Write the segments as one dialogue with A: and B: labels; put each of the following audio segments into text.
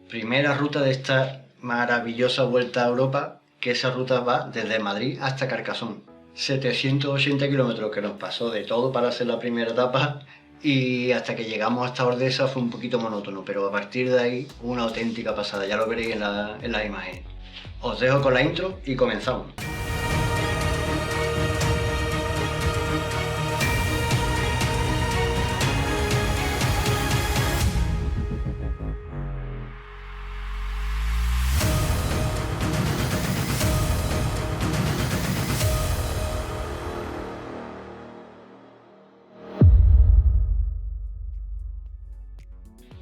A: primera ruta de esta maravillosa vuelta a Europa, que esa ruta va desde Madrid hasta Carcassonne. 780 kilómetros que nos pasó de todo para hacer la primera etapa y hasta que llegamos hasta Ordesa fue un poquito monótono, pero a partir de ahí una auténtica pasada, ya lo veréis en la imagen. Os dejo con la intro y comenzamos.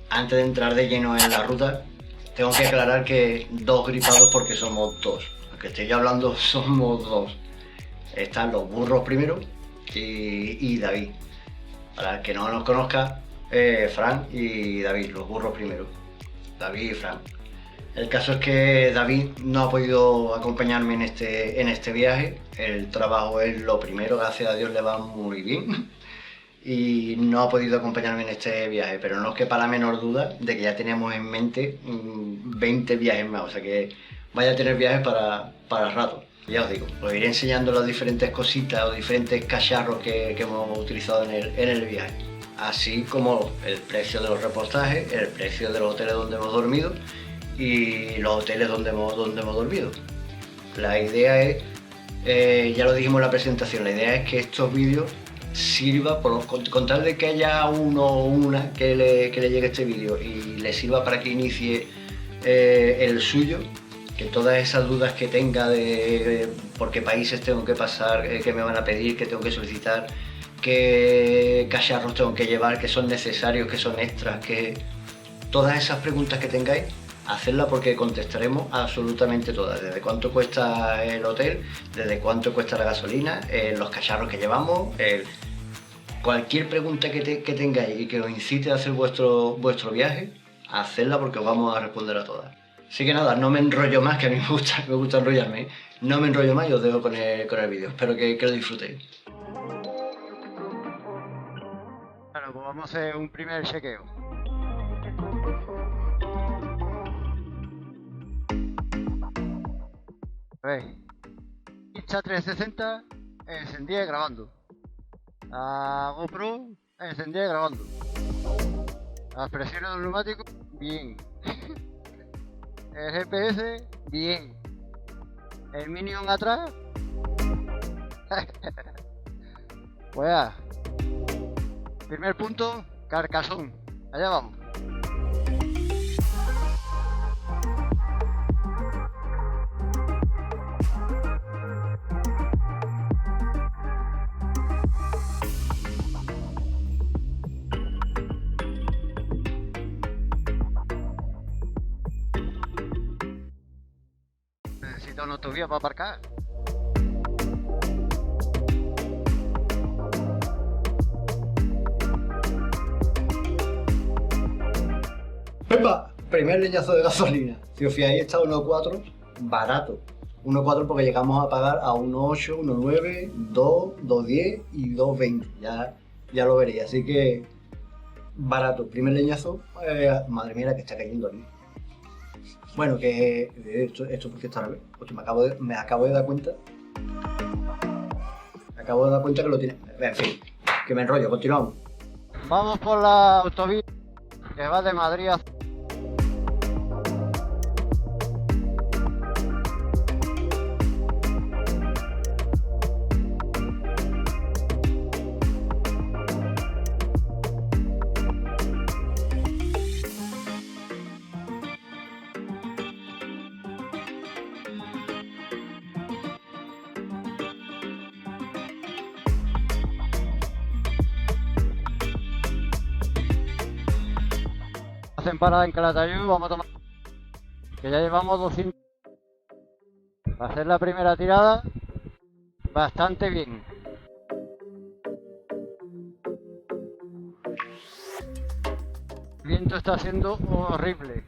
A: Antes de entrar de lleno en la ruta, tengo que aclarar que dos gripados porque somos dos. Aunque estoy hablando, somos dos. Están los burros primero y David. Para el que no nos conozca, Fran y David, los burros primero. David y Fran. El caso es que David no ha podido acompañarme en este viaje. El trabajo es lo primero, gracias a Dios le va muy bien. Y no ha podido acompañarme en este viaje, pero no os quepa la menor duda de que ya teníamos en mente 20 viajes más, o sea que vaya a tener viajes para rato. Ya os digo, os iré enseñando las diferentes cositas o diferentes cacharros que hemos utilizado en el viaje, así como el precio de los repostajes, el precio de los hoteles donde hemos dormido y los hoteles donde hemos dormido. La idea es, ya lo dijimos en la presentación, la idea es que estos vídeos sirva, con tal de que haya uno o una que le llegue este vídeo y le sirva para que inicie el suyo, que todas esas dudas que tenga de por qué países tengo que pasar, qué me van a pedir, qué tengo que solicitar, qué cacharros tengo que llevar, qué son necesarios, qué son extras, que todas esas preguntas que tengáis, hacedlas porque contestaremos absolutamente todas, desde cuánto cuesta el hotel, desde cuánto cuesta la gasolina, los cacharros que llevamos, cualquier pregunta que tengáis y que os incite a hacer vuestro viaje, hacedla porque os vamos a responder a todas. Así que nada, no me enrollo más, que a mí me gusta enrollarme, ¿eh? No me enrollo más y os dejo con el vídeo, espero que lo disfrutéis.
B: Bueno, pues vamos a hacer un primer chequeo. Insta360 encendida y grabando. La GoPro encendida y grabando. Las presiones del neumático, bien. El GPS, bien. El Minion atrás. Pues ya. Primer punto, Carcassonne. Allá vamos. Necesito una autovía para aparcar.
A: ¡Epa! Primer leñazo de gasolina. Si os fijáis, está 1.4, barato. 1.4 porque llegamos a pagar a 1.8, 1.9, 2, 2.10 y 2.20. Ya lo veréis, así que barato. Primer leñazo, madre mía, la que está cayendo aquí. Bueno, que esto porque está al revés, porque me acabo de dar cuenta. Me acabo de dar cuenta que lo tiene. En fin, que me enrollo, continuamos.
B: Vamos por la autovía que va de Madrid a... Hacen parada en Calatayud, vamos a tomar... que ya llevamos 200... Para hacer la primera tirada, bastante bien. El viento está siendo horrible.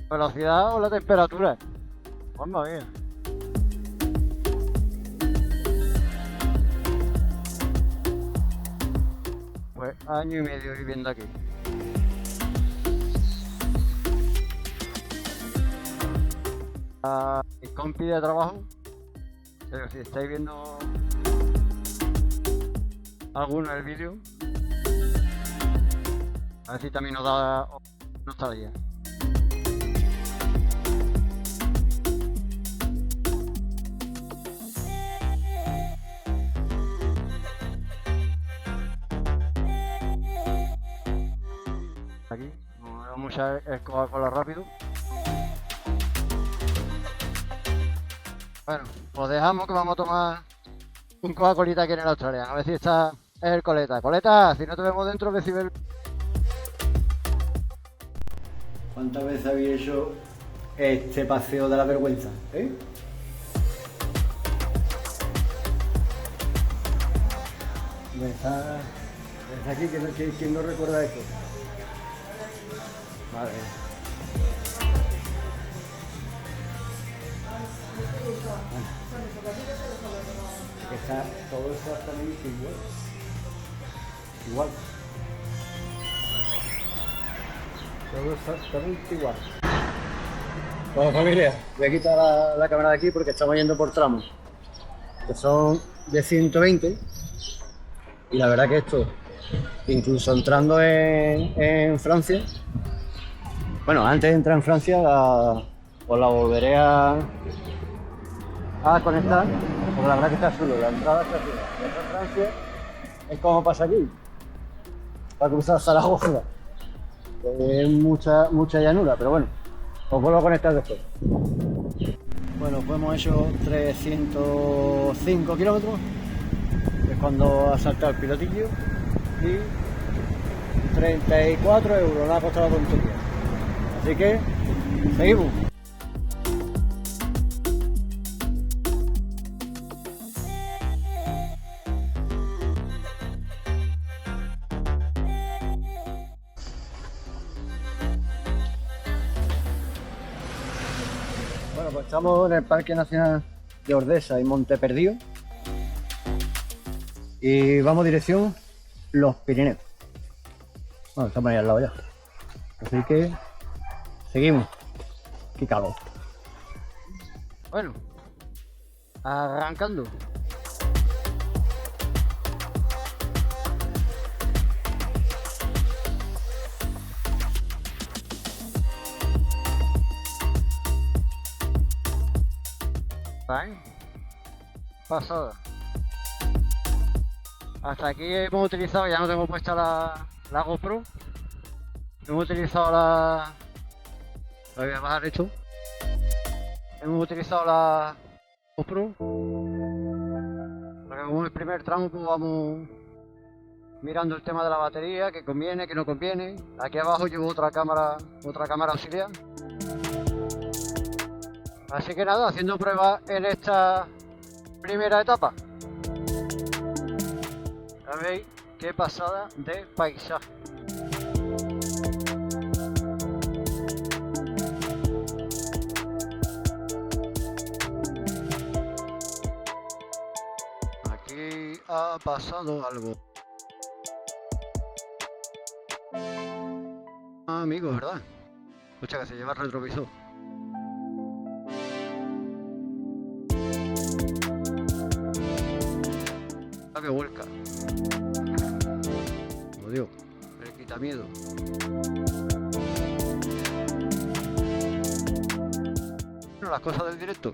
B: ¿Velocidad o la temperatura? Mamma mía. año y medio viviendo aquí. A mi compi de trabajo, pero si estáis viendo alguno del vídeo, a ver si también nos da nostalgia. Aquí, vamos a el Coca-Cola rápido. Bueno, pues dejamos que vamos a tomar un Coca-Colita aquí en el Australia. A ver si está el Coleta. Coleta, si no te vemos dentro, decibel.
A: ¿Cuántas veces habéis hecho este paseo de la vergüenza? Está aquí, ¿quién no recuerda esto? Vale. Que está todo exactamente igual. Igual. Todo exactamente igual. Bueno, familia, voy a quitar la cámara de aquí porque estamos yendo por tramos. Que son de 120. Y la verdad que esto, incluso entrando en Francia, bueno, antes de entrar en Francia, os la volveré a conectar, porque la verdad que está chulo, la entrada está chula. En Francia es como pasa aquí, para cruzar Zaragoza, es mucha llanura, pero bueno, os vuelvo a conectar después. Bueno, pues hemos hecho 305 kilómetros, es cuando ha saltado el pilotillo, y 34 euros, no ha costado la tontería. Así que, seguimos. Bueno, pues estamos en el Parque Nacional de Ordesa y Monte Perdido y vamos dirección Los Pirineos. Bueno, estamos ahí al lado ya. Así que seguimos. Qué calor.
B: Bueno, arrancando. Vale. Pasada. Hasta aquí hemos utilizado, ya no tengo puesta la GoPro. Hemos utilizado voy a bajar esto. Hemos utilizado la GoPro. Porque como el primer tramo, pues vamos mirando el tema de la batería, que conviene, que no conviene. Aquí abajo llevo otra cámara auxiliar. Así que nada, haciendo pruebas en esta primera etapa. Ya veis qué pasada de paisaje. Aquí ha pasado algo. Amigos, ¿verdad? Escucha que se lleva el retrovisor. Que vuelca. Como digo, el quitamiedo. Bueno, las cosas del directo.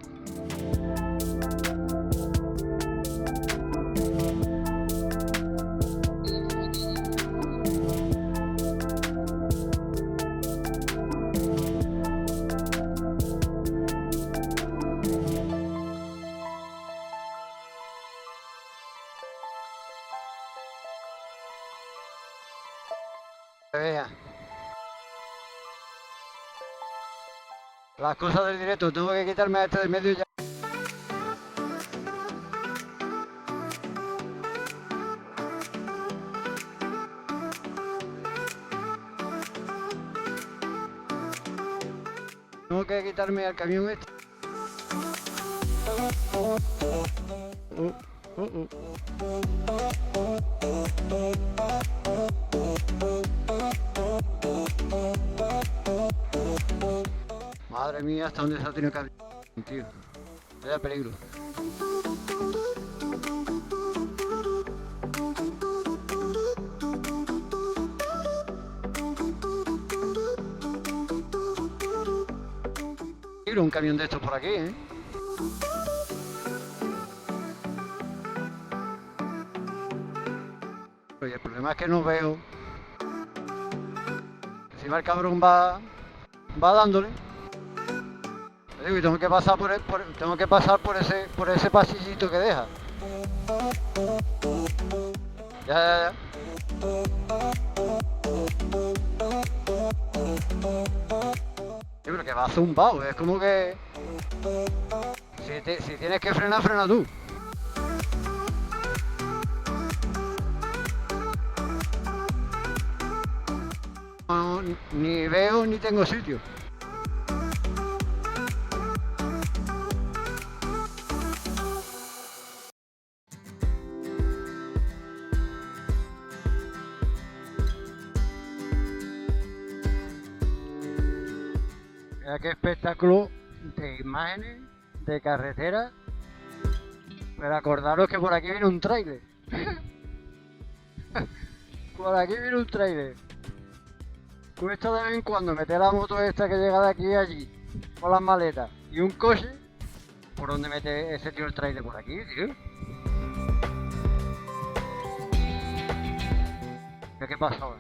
B: Vea. Las cosas del directo, tengo que quitarme a este del medio ya. Tengo que quitarme al camión este. Madre mía, hasta dónde se ha tenido que abrir, tío. Vaya peligro. Quiero un camión de estos por aquí, ¿eh? Oye, el problema es que no veo. Encima el cabrón va dándole. Te digo, y tengo que pasar tengo que pasar por ese pasillito que deja. Ya. Sí, pero que va zumbado, es como que si tienes que frenar, frena tú. No, ni veo ni tengo sitio. Mira qué espectáculo de imágenes, de carretera. Pero acordaros que por aquí viene un tráiler. Por aquí viene un tráiler. Cuesta de vez en cuando meter la moto esta que llega de aquí a allí, con las maletas, y un coche. ¿Por dónde mete ese tío el tráiler? Por aquí, tío. ¿Qué pasa ahora?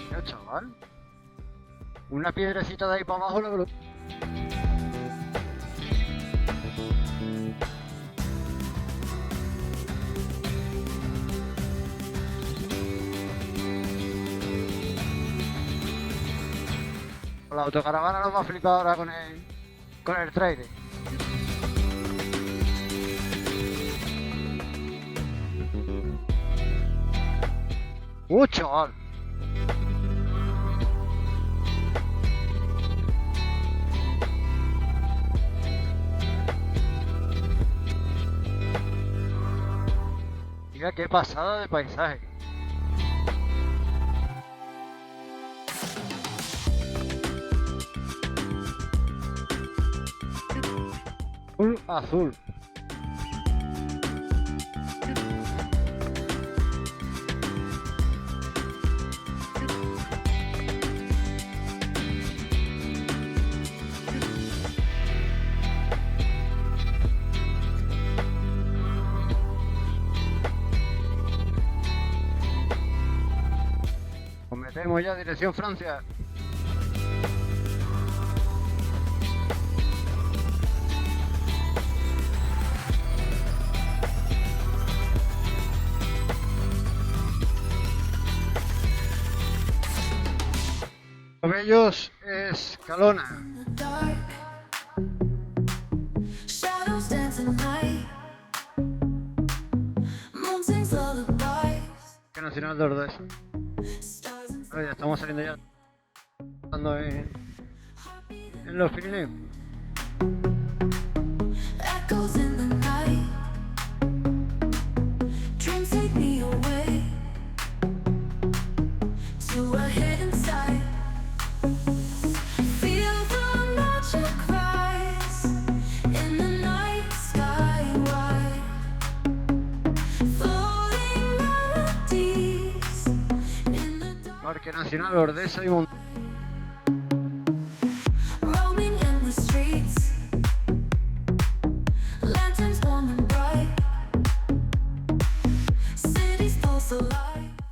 B: Mira, chaval. Una piedrecita de ahí para abajo, la. La autocaravana nos va a flipar ahora con el trailer. Chaval. Mira qué pasada de paisaje. Azul. Nos metemos ya dirección Francia. Bellos Escalona. Que nacional de Ordesa. Ya estamos saliendo ya. Estando en los Pirineos. Parque Nacional Ordesa y Montaña.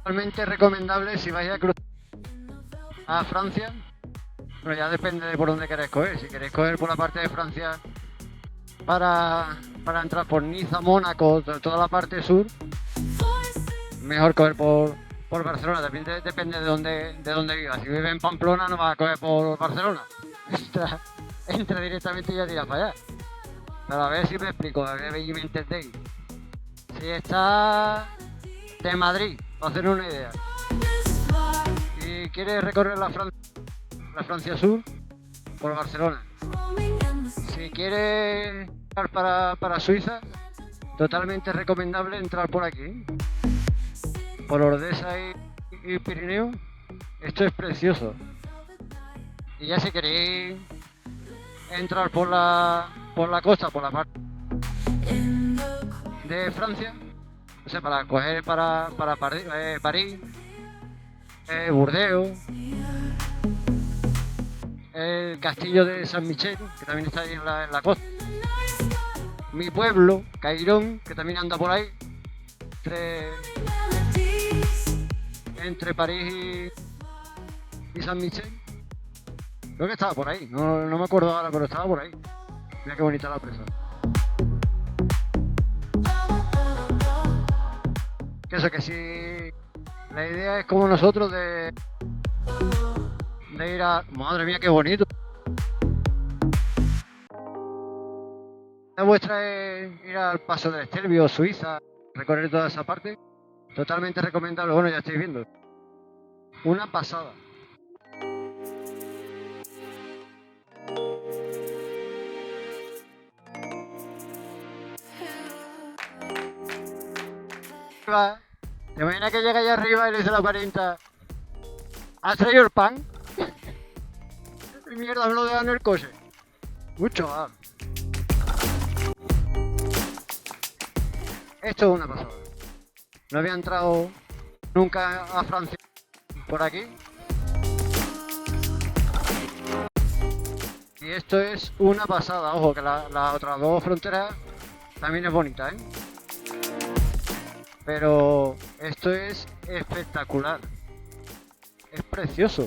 B: Totalmente recomendable si vais a cruzar a Francia. Bueno, ya depende de por dónde queréis coger. Si queréis coger por la parte de Francia para entrar por Niza, Mónaco, toda la parte sur, mejor coger por Barcelona. Depende de dónde vivas. Si vives en Pamplona no vas a coger por Barcelona. Entra directamente y ya tiras para allá. Pero a ver si me explico, a ver si me entendéis. Si está de Madrid, para hacer una idea, y quieres recorrer la Francia Sur, por Barcelona. Si quieres entrar para Suiza, totalmente recomendable entrar por aquí. Por Ordesa y Pirineo, esto es precioso. Y ya si queréis entrar por la costa, por la parte de Francia, o sea, para coger para París, Burdeos, el castillo de San Michel, que también está ahí en la costa. Mi pueblo, Cairón, que también anda por ahí, entre París y San Michel. Creo que estaba por ahí, no me acuerdo ahora, pero estaba por ahí. Mira qué bonita la presa. Que eso, que si la idea es como nosotros de ir a... Madre mía, qué bonito. La vuestra es ir al Paso del Estelvio, Suiza, recorrer toda esa parte. Totalmente recomendable. Bueno, ya estáis viendo. Una pasada. ¿Te imaginas que llega allá arriba y le dice a la parienta: ¿has traído el pan? Y mierda, me lo dejan en el coche. Mucho más. Esto es una pasada. No había entrado nunca a Francia por aquí. Y esto es una pasada. Ojo, que las otras dos fronteras también es bonita, ¿eh? Pero esto es espectacular. Es precioso.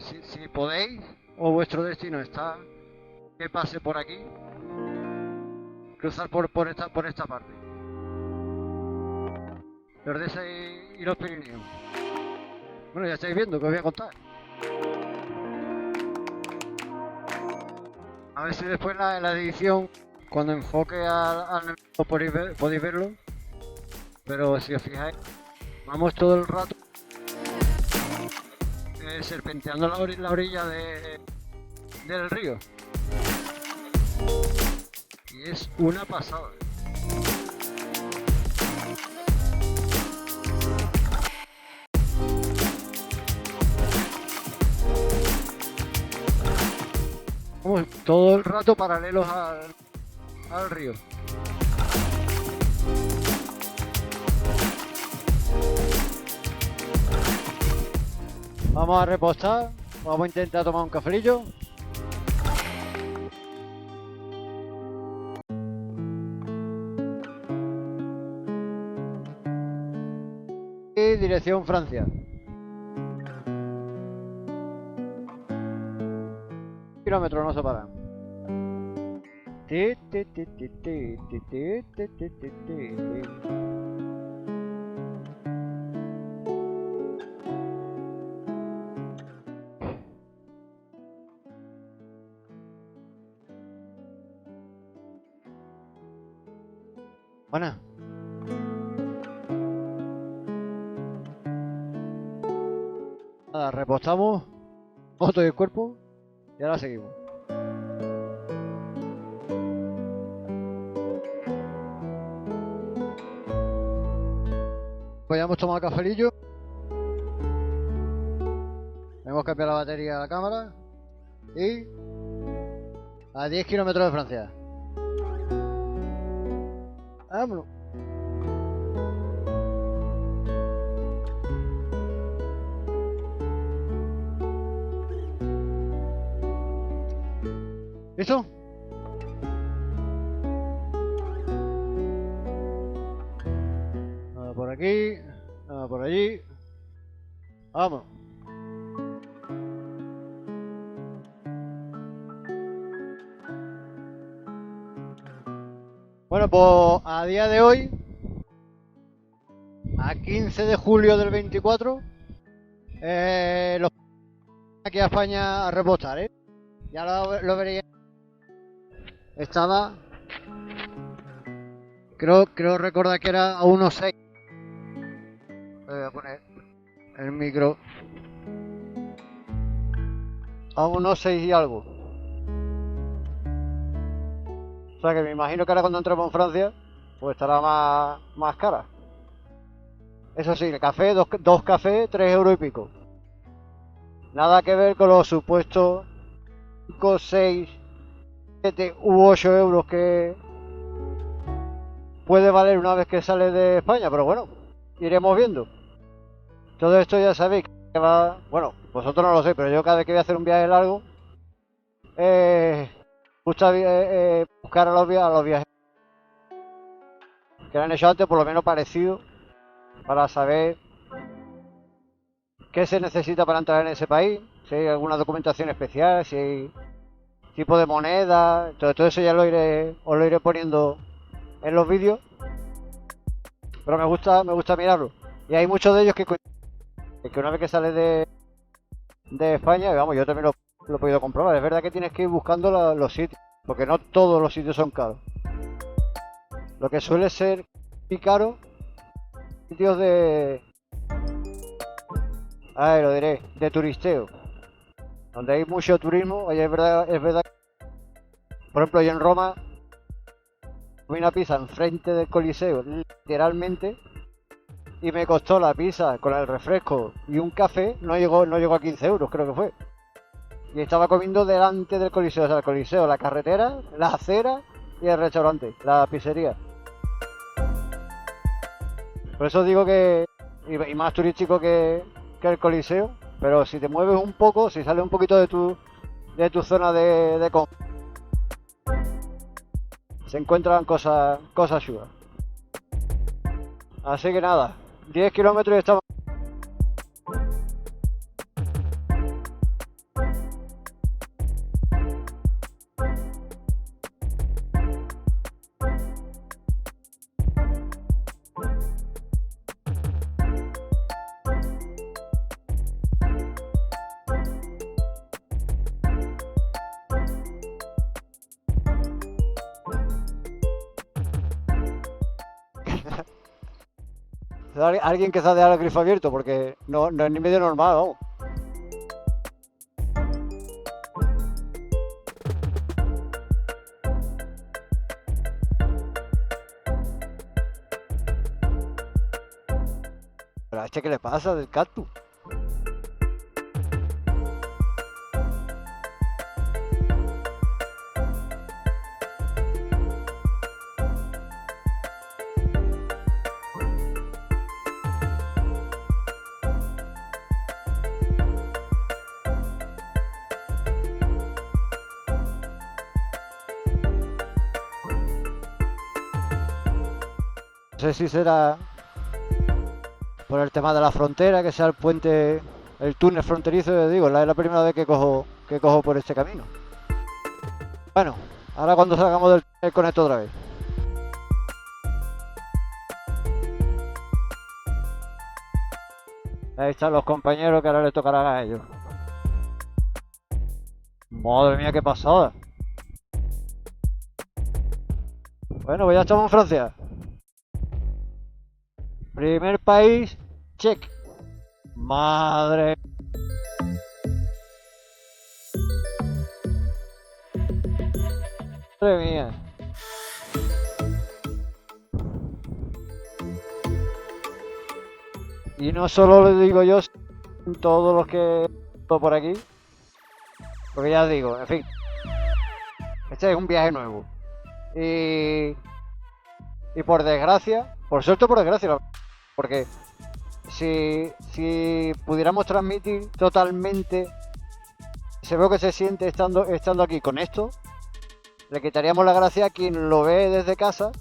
B: Si podéis, o vuestro destino está que pase por aquí, cruzar por esta parte. Los de y los Pirineos. Bueno, ya estáis viendo que os voy a contar. A ver si después la edición, cuando enfoque al podéis verlo. Pero si os fijáis, vamos todo el rato serpenteando la orilla del río. Y es una pasada. Vamos todo el rato paralelos al río. Vamos a repostar, vamos a intentar tomar un cafelillo. Y dirección Francia. Kilómetros no se paran. Buena. Nada, repostamos moto y el cuerpo y ahora seguimos. Pues ya hemos tomado cafelillo. Hemos cambiado la batería de la cámara y a 10 kilómetros de Francia. Vámonos. ¿Listo? Nada por aquí, nada por allí. Vamos. Bueno, pues a día de hoy, a 15 de julio del 24, los aquí a España a repostar, ¿eh? Ya lo veréis. Estaba, creo recordar que era a 1.6. Voy a poner el micro a 1.6 y algo. O sea que me imagino que ahora cuando entremos en Francia pues estará más cara. Eso sí, el café, dos cafés, 3 euros y pico. Nada que ver con los supuestos 5, 6, 7 u 8 euros que puede valer una vez que sale de España, pero bueno, iremos viendo. Todo esto ya sabéis que va... Bueno, vosotros no lo sé, pero yo cada vez que voy a hacer un viaje largo, gusta buscar a los viajes que han hecho antes, por lo menos parecido, para saber qué se necesita para entrar en ese país, si hay alguna documentación especial, si hay tipo de moneda, todo eso ya os lo iré poniendo en los vídeos, pero me gusta mirarlo. Y hay muchos de ellos que una vez que sales de España, vamos, yo también lo he podido comprobar, es verdad que tienes que ir buscando los sitios, porque no todos los sitios son caros. Lo que suele ser muy caro, sitios lo diré, de turisteo, donde hay mucho turismo. Oye, es verdad. Por ejemplo, yo en Roma comí una pizza enfrente del Coliseo, literalmente, y me costó la pizza con el refresco y un café, no llegó a 15 euros, creo que fue. Y estaba comiendo delante del Coliseo, o sea, el Coliseo, la carretera, la acera y el restaurante, la pizzería. Por eso digo que, y más turístico que el Coliseo, pero si te mueves un poco, si sales un poquito de tu zona de confort, se encuentran cosas chulas. Así que nada, 10 kilómetros y estamos. Alguien que se ha dejado el grifo abierto, porque no es ni medio normal, vamos. ¿Pero a este qué le pasa del cactus? No sé si será por el tema de la frontera, que sea el puente, el túnel fronterizo, es la primera vez que cojo por este camino. Bueno, ahora cuando salgamos del túnel conecto otra vez. Ahí están los compañeros que ahora les tocarán a ellos. Madre mía, qué pasada. Bueno, pues ya estamos en Francia. Primer país, check. Madre mía. Y no solo lo digo yo, todos los que estoy por aquí. Porque ya os digo, en fin. Este es un viaje nuevo. Y por desgracia, por suerte o por desgracia, porque si pudiéramos transmitir totalmente, se ve que se siente estando aquí con esto, le quitaríamos la gracia a quien lo ve desde casa,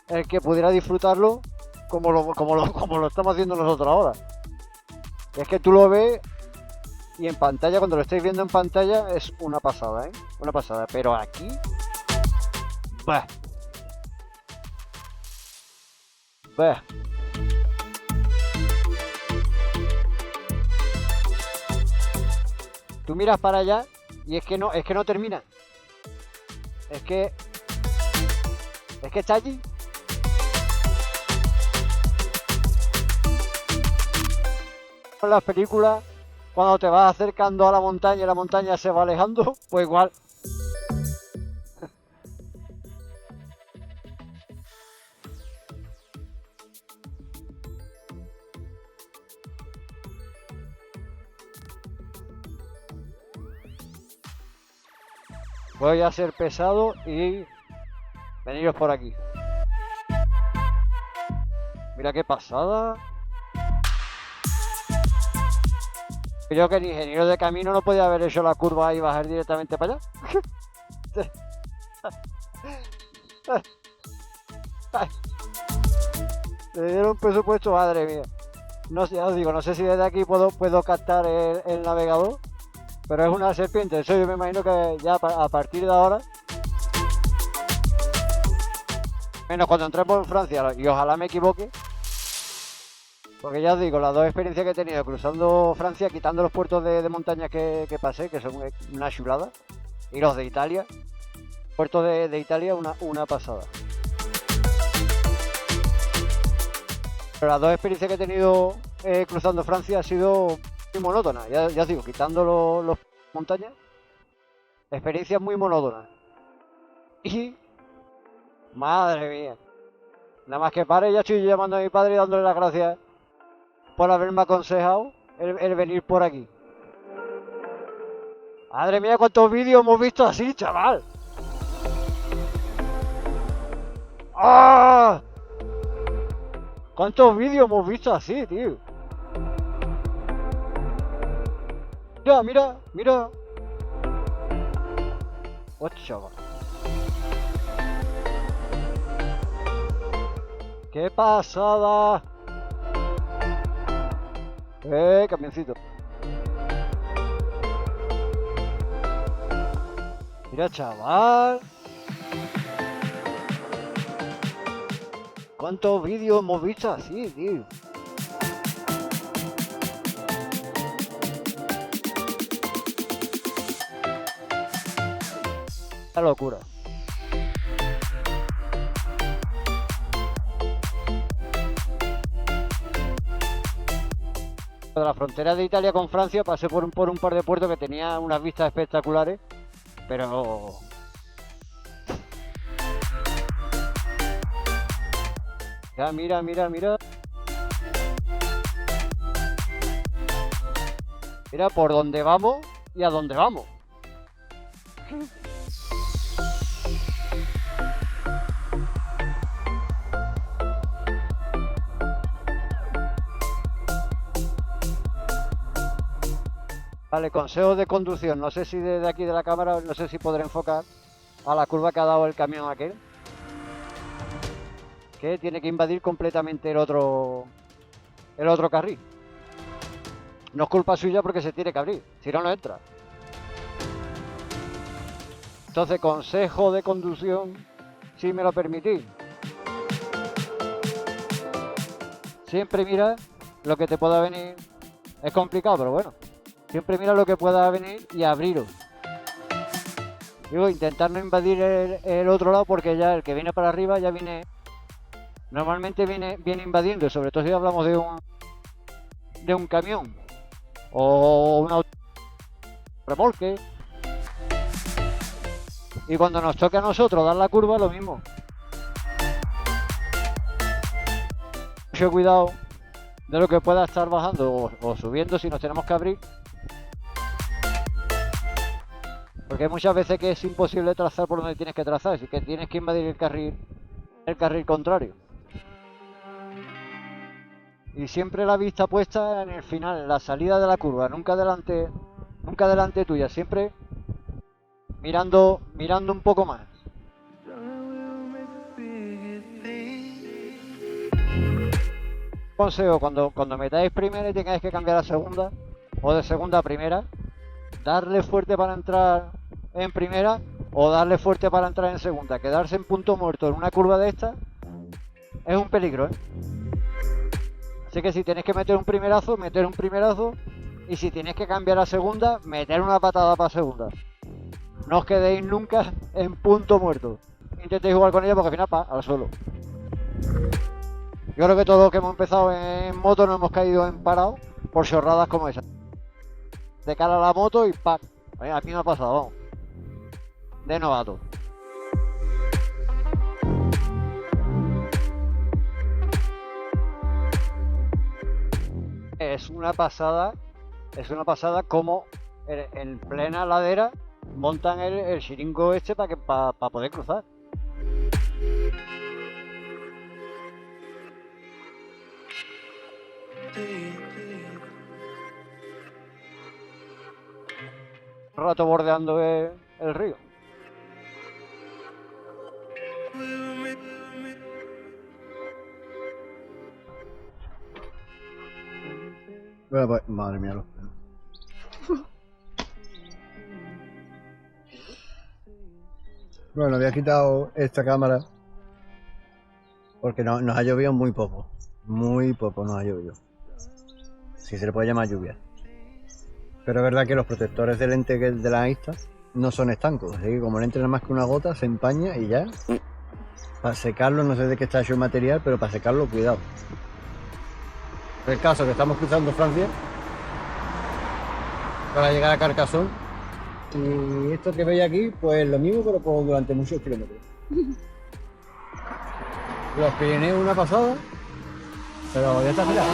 B: el que pudiera disfrutarlo como lo estamos haciendo nosotros ahora. Es que tú lo ves y en pantalla, cuando lo estáis viendo en pantalla, es una pasada, ¿eh? Una pasada, pero aquí... Bah. Tú miras para allá y es que no termina. Es que está allí. En las películas, cuando te vas acercando a la montaña y la montaña se va alejando, pues igual. Voy a ser pesado y veniros por aquí. Mira qué pasada. Creo que el ingeniero de camino no podía haber hecho la curva y bajar directamente para allá. Le dieron presupuesto, madre mía. No sé, ya os digo, no sé si desde aquí puedo captar el navegador, pero es una serpiente. Eso yo me imagino que ya a partir de ahora, menos cuando entremos en Francia, y ojalá me equivoque, porque ya os digo, las dos experiencias que he tenido cruzando Francia, quitando los puertos de montaña que pasé, que son una chulada, y los de Italia, puertos de Italia, una pasada. Pero las dos experiencias que he tenido cruzando Francia ha sido muy monótonas, ya os digo, quitando los montañas, experiencias muy monótonas. Y, madre mía, nada más que pare, ya estoy llamando a mi padre y dándole las gracias por haberme aconsejado el venir por aquí. Madre mía, cuántos vídeos hemos visto así, chaval. ¡Ah! ¿Cuántos vídeos hemos visto así, tío? Mira, mira, mira. Hostia, chaval. ¡Qué pasada! Camioncito. Mira, chaval. ¿Cuántos vídeos hemos visto así, tío? ¡Qué locura! De la frontera de Italia con Francia pasé por un par de puertos que tenía unas vistas espectaculares, pero... Ya, mira, mira, mira. Mira por dónde vamos y a dónde vamos. Vale, consejos de conducción. No sé si desde aquí de la cámara, no sé si podré enfocar a la curva que ha dado el camión aquel, que tiene que invadir completamente el otro carril. No es culpa suya porque se tiene que abrir, si no, no entra. Entonces, consejo de conducción, si me lo permitís. Siempre mira lo que te pueda venir. Es complicado, pero bueno. Siempre mira lo que pueda venir y abrirlo. Digo, intentar no invadir el otro lado porque ya el que viene para arriba ya viene... Normalmente viene invadiendo, sobre todo si hablamos de un camión o un auto remolque. Y cuando nos toque a nosotros dar la curva, lo mismo. Mucho cuidado de lo que pueda estar bajando o subiendo si nos tenemos que abrir. Porque hay muchas veces que es imposible trazar por donde tienes que trazar, así que tienes que invadir el carril contrario. Y siempre la vista puesta en el final, en la salida de la curva, nunca delante tuya, siempre mirando un poco más. Consejo, cuando metáis primera y tengáis que cambiar a segunda, o de segunda a primera, darle fuerte para entrar en primera o darle fuerte para entrar en segunda. Quedarse en punto muerto en una curva de esta es un peligro, ¿eh? Así que si tenéis que meter un primerazo, y si tenéis que cambiar a segunda, meter una patada para segunda. No os quedéis nunca en punto muerto. Intentéis jugar con ella porque al final al suelo. Yo creo que todos los que hemos empezado en moto nos hemos caído en parado por chorradas como esa. De cara a la moto y ¡pac! A mí me ha pasado, vamos. De novato. Es una pasada como en plena ladera montan el chiringo este para poder cruzar. Un rato bordeando el río.
C: Bueno, pues, madre mía, los pelos. Bueno, había quitado esta cámara porque nos ha llovido muy poco. Muy poco nos ha llovido. Si se le puede llamar lluvia. Pero es verdad que los protectores de lente de la Insta no son estancos. Así que como le entre nada más que una gota, se empaña y ya. Para secarlo, no sé de qué está hecho el material, pero para secarlo, cuidado. El caso que estamos cruzando Francia para llegar a Carcassonne. Y esto que veis aquí, pues lo mismo, pero durante muchos kilómetros. Los Pirineos una pasada, pero ya está girado.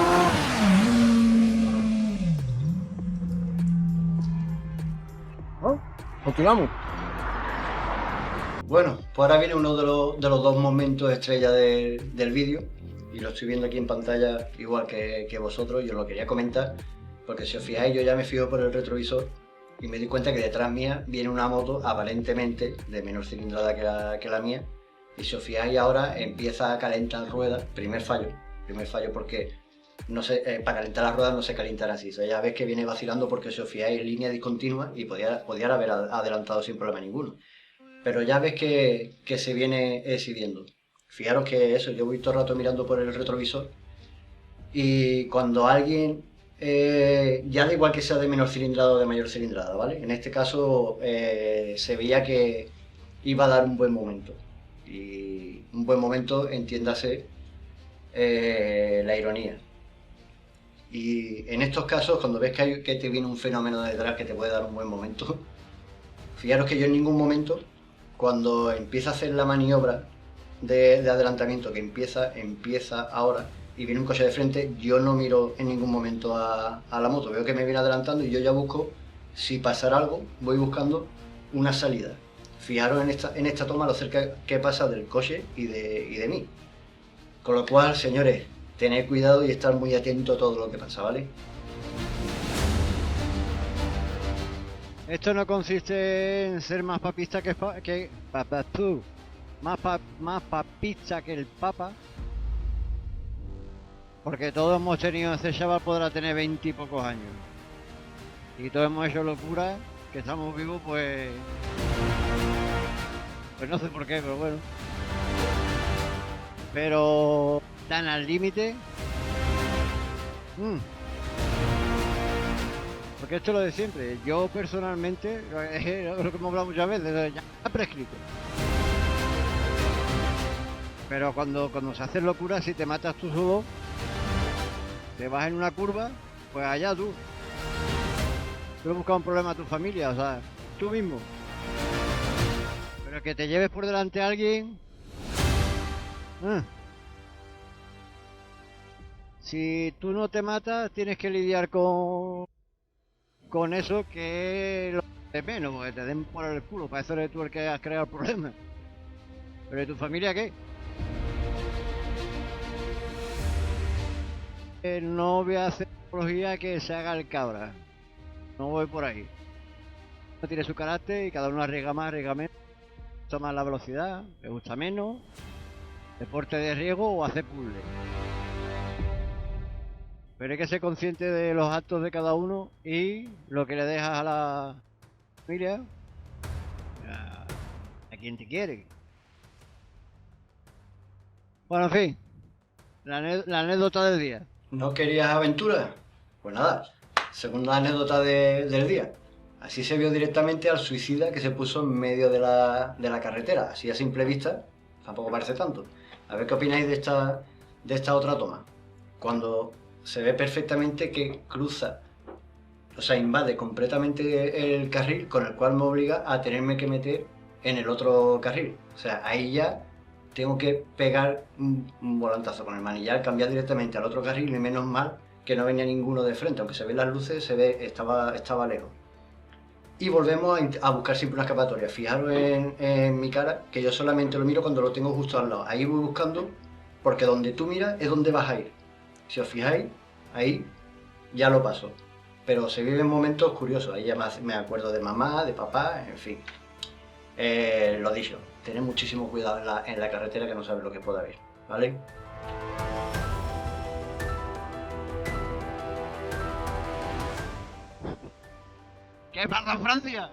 C: ¿No? Continuamos.
A: Bueno, pues ahora viene uno de los dos momentos estrella del vídeo, y lo estoy viendo aquí en pantalla igual que vosotros, y os lo quería comentar, porque si os fijáis yo ya me fijo por el retrovisor y me di cuenta que detrás mía viene una moto aparentemente de menor cilindrada que la mía, y si os fijáis ahora empieza a calentar ruedas, primer fallo porque no sé, para calentar las ruedas no se calientan así, o sea, ya ves que viene vacilando porque si os fijáis en línea discontinua y podía haber adelantado sin problema ninguno. Pero ya ves que se viene exhibiendo. Fijaros que eso, yo voy todo el rato mirando por el retrovisor y cuando alguien, ya da igual que sea de menor cilindrada o de mayor cilindrada, ¿vale? En este caso se veía que iba a dar un buen momento. Y un buen momento, entiéndase, la ironía. Y en estos casos, cuando ves que te viene un fenómeno detrás que te puede dar un buen momento, fijaros que yo en ningún momento, cuando empieza a hacer la maniobra de adelantamiento, que empieza ahora, y viene un coche de frente, yo no miro en ningún momento a la moto. Veo que me viene adelantando y yo ya busco, si pasara algo, voy buscando una salida. Fijaros en esta toma lo cerca que pasa del coche y de mí. Con lo cual, señores, tened cuidado y estar muy atento a todo lo que pasa, ¿vale?
B: Esto no consiste en ser más papista más papista que el Papa, porque todos hemos tenido, ese chaval podrá tener 20 y pocos años, y todos hemos hecho locuras, que estamos vivos, pues no sé por qué, pero bueno. Pero tan al límite. Porque esto es lo de siempre. Yo personalmente, lo que hemos hablado muchas veces, ya está prescrito. Pero cuando se hace locura, si te matas tú solo, te vas en una curva, pues allá tú. Tú buscas un problema a tu familia, o sea, tú mismo. Pero que te lleves por delante a alguien. Si tú no te matas, tienes que lidiar con eso, que es lo de menos, porque te den por el culo, para eso eres tú el que has creado el problema. ¿Pero ¿y tu familia qué? No voy a hacer apología que se haga el cabra. No voy por ahí. Uno tiene su carácter y cada uno arriesga más, arriesga menos. Toma la velocidad, le gusta menos, deporte de riesgo o hacer puzzle. Pero hay que ser consciente de los actos de cada uno y lo que le dejas a la familia, a quien te quiere. Bueno, en fin, la anécdota del día.
A: ¿No querías aventura? Pues nada, segunda anécdota del día. Así se vio directamente al suicida que se puso en medio de la carretera. Así a simple vista, tampoco parece tanto. A ver qué opináis de esta otra toma. Cuando se ve perfectamente que cruza, o sea, invade completamente el carril, con el cual me obliga a tenerme que meter en el otro carril. O sea, ahí ya tengo que pegar un volantazo con el manillar, cambiar directamente al otro carril, y menos mal que no venía ninguno de frente, aunque se ven las luces, estaba lejos. y volvemos a buscar siempre una escapatoria. Fijaros en mi cara, que yo solamente lo miro cuando lo tengo justo al lado. Ahí voy buscando, porque donde tú miras es donde vas a ir. Si os fijáis, ahí ya lo paso. Pero se viven momentos curiosos, ahí ya me acuerdo de mamá, de papá, en fin. Lo dicho, tened muchísimo cuidado en la carretera, que no sabes lo que puede haber, ¿vale?
B: ¿Qué pasa en Francia?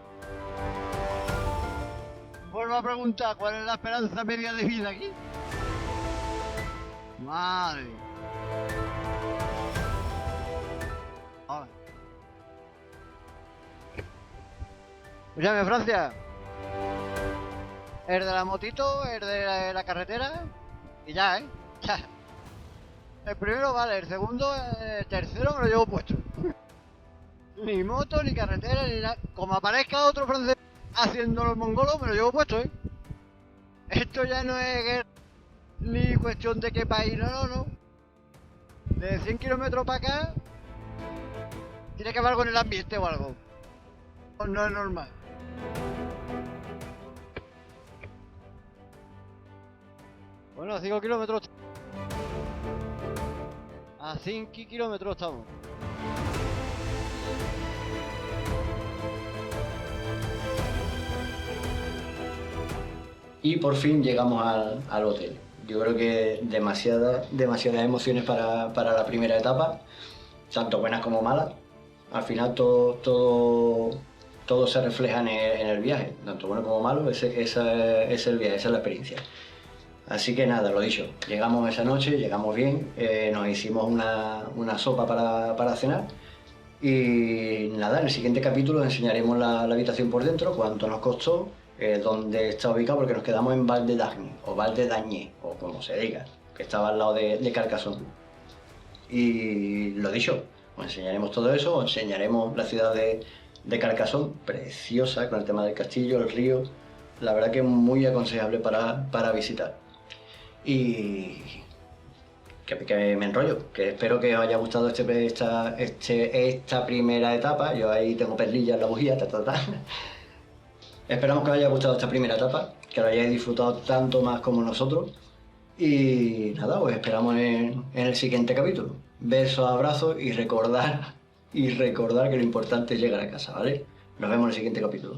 B: Vuelvo a preguntar, ¿cuál es la esperanza media de vida aquí? Madre. Hola. Escúchame, Francia. El de la motito, el de la carretera. Y ya, ¿eh? Ya. El primero vale, el segundo, el tercero me lo llevo puesto. Ni moto, ni carretera, ni nada. Como aparezca otro francés haciéndolo el mongolo, me lo llevo puesto, ¿eh? Esto ya no es guerra, ni cuestión de qué país, no. De 100 kilómetros para acá, tiene que haber algo en el ambiente o algo. No es normal. Bueno, a 5 kilómetros. A 5 kilómetros estamos.
A: Y por fin llegamos al hotel. Yo creo que demasiadas emociones para la primera etapa, tanto buenas como malas. Al final todo se refleja en el viaje, tanto bueno como malo, ese es el viaje, esa es la experiencia. Así que nada, lo dicho, llegamos esa noche, llegamos bien, nos hicimos una sopa para cenar y nada, en el siguiente capítulo os enseñaremos la habitación por dentro, cuánto nos costó, dónde está ubicado, porque nos quedamos en Val de Dagne, o Val de Dagne, o como se diga, que estaba al lado de Carcassonne. Y lo dicho, os enseñaremos todo eso, os enseñaremos la ciudad de Carcassonne, preciosa, con el tema del castillo, el río, la verdad que muy aconsejable para visitar. Y que me enrollo, que espero que os haya gustado esta primera etapa. Yo ahí tengo perlillas en la bujía, Esperamos que os haya gustado esta primera etapa, que lo hayáis disfrutado tanto más como nosotros. Y nada, os esperamos en el siguiente capítulo. Besos, abrazos y recordar que lo importante es llegar a casa, ¿vale? Nos vemos en el siguiente capítulo.